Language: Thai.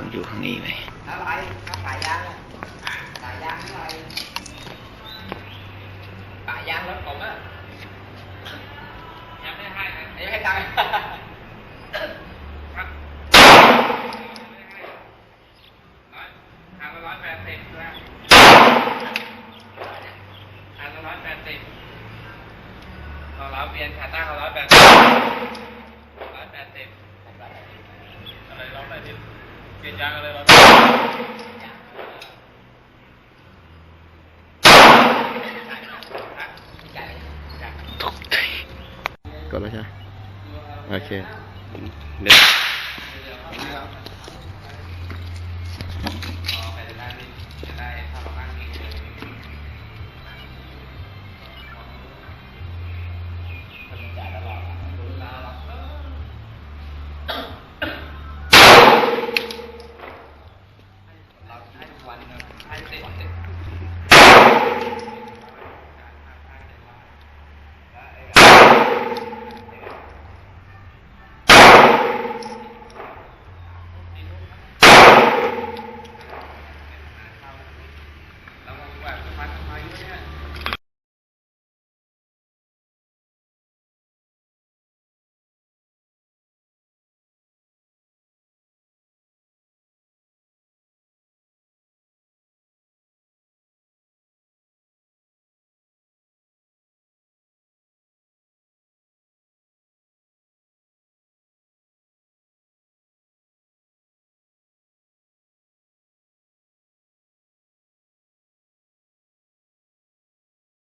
ต้องอยู่ข้างนี้ไหมอะไรสายยางสายยางอะไรสายยางรถผมอะยังไม่ให้นะยังไม่ให้ตังค์ครับทางละ180นะทางละ180เราเปลี่ยนขาตั้งละ180อะไร180เปลี่ยนยางอะไร180ก็แล้วใช่โอเคเดี๋ยว